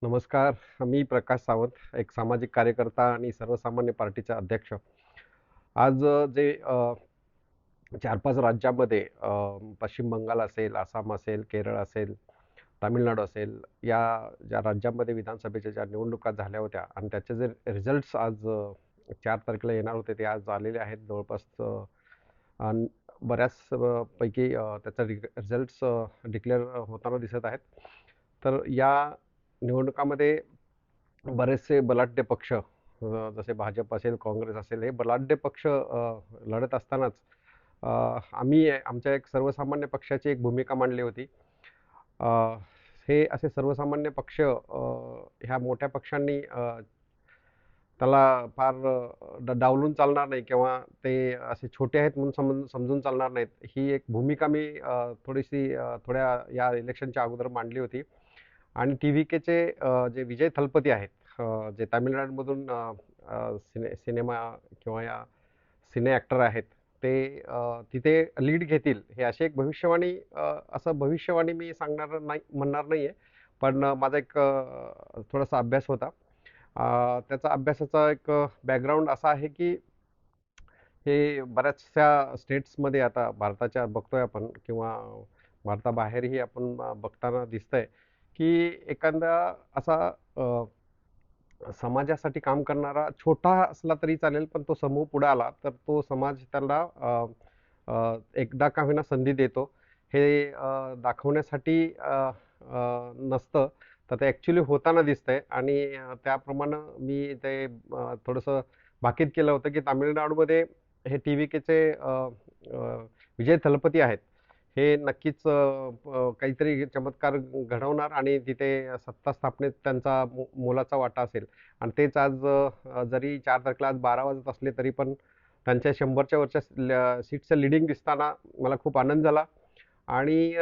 नमस्कार. मी प्रकाश सावंत, एक सामाजिक कार्यकर्ता आणि सर्वसामान्य पार्टीचा अध्यक्ष. आज जे 4-5 राज्यामध्ये पश्चिम बंगाल असेल, आसाम असेल, केरळ असेल, तामिळनाडू असेल, या ज्या राज्यांमध्ये विधानसभेच्या ज्या निवडणुका झाल्या होत्या आणि त्याचे जे रिझल्ट्स आज 4 तारखेला येणार होते, ते आज आलेले आहेत. जवळपास अन् बऱ्याच पैकी त्याचा रिझल्ट्स डिक्लेअर होताना दिसत आहेत. तर या निवडणुकांमध्ये बरेचसे बलाढ्य पक्ष जसे भाजप असेल, काँग्रेस असेल, हे बलाढ्य पक्ष लढत असतानाच आम्ही आमच्या एक सर्वसामान्य पक्षाची एक भूमिका मांडली होती. अ, हे असे सर्वसामान्य पक्ष ह्या मोठ्या पक्षांनी त्याला फार डावलून चालणार नाही किंवा ते असे छोटे आहेत म्हणून समजून चालणार नाहीत. ही एक भूमिका मी थोडीशी थोड्या या इलेक्शनच्या अगोदर मांडली होती. आणि टी-व्ही-केचे जे विजय थलपती आहेत, जे तामिळनाडूमधून सिनेमा किंवा या सिने ॲक्टर आहेत, ते तिथे लीड घेतील हे अशी एक भविष्यवाणी, असं भविष्यवाणी मी सांगणार नाही म्हणणार नाहीये. पण माझा एक थोडासा अभ्यास होता. त्याचा अभ्यासाचा एक बॅकग्राऊंड असा आहे, की हे बऱ्याचशा स्टेट्समध्ये आता भारताच्या बघतोय आपण किंवा भारताबाहेरही आपण बघताना दिसतंय, की एखादा असा अ, समाजासाठी काम करणारा छोटा असला तरी चालेल, पण तो समूह पुढे आला, तर तो समाज त्याला एकदा का होईना संधी देतो. हे दाखवण्यासाठी नसतं, तर ते ॲक्चुअली होताना दिसतंय आणि त्याप्रमाणे मी ते थोडंसं भाकीत केलं होतं, की तामिळनाडूमध्ये हे टी-व्ही-केचे विजय थलपती आहेत. हे नक्कीच काहीतरी चमत्कार घडवणार आणि तिथे सत्ता स्थापनेत त्यांचा मोलाचा वाटा असेल. आणि तेच आज जरी 4 तारखेला आज 12 वाजत असले तरी पण त्यांच्या 100च्या वरच्या सीट्सचं लीडिंग दिसताना मला खूप आनंद झाला. आणि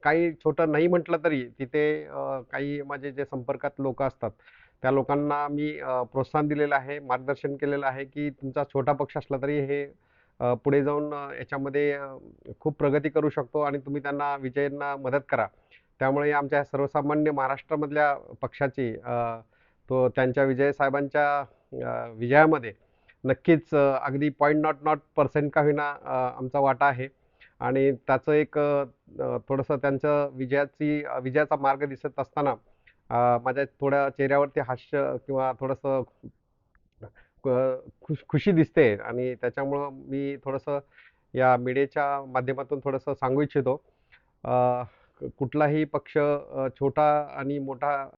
काही छोटं नाही म्हटलं तरी तिथे काही माझे जे संपर्कात लोकं असतात, त्या लोकांना मी प्रोत्साहन दिलेलं आहे, मार्गदर्शन केलेलं आहे, की तुमचा छोटा पक्ष असला तरी हे पुढे जाऊन याच्यामध्ये खूप प्रगती करू शकतो आणि तुम्ही त्यांना विजयींना मदत करा. त्यामुळे आमच्या सर्वसामान्य महाराष्ट्रामधल्या पक्षाची तो त्यांच्या विजय साहेबांच्या विजयामध्ये नक्कीच अगदी पॉइंट नॉट नॉट पर्सेंट का होईना आमचा वाटा आहे. आणि त्याचं एक थोडंसं त्यांचं विजयाचा मार्ग दिसत असताना माझ्या थोड्या चेहऱ्यावरती हास्य किंवा थोडंसं खुशी दिसते आणि त्याच्यामुळं मी थोडंसं या मीडियाच्या माध्यमातून थोडंसं सांगू इच्छितो. कुठलाही पक्ष छोटा आणि मोठा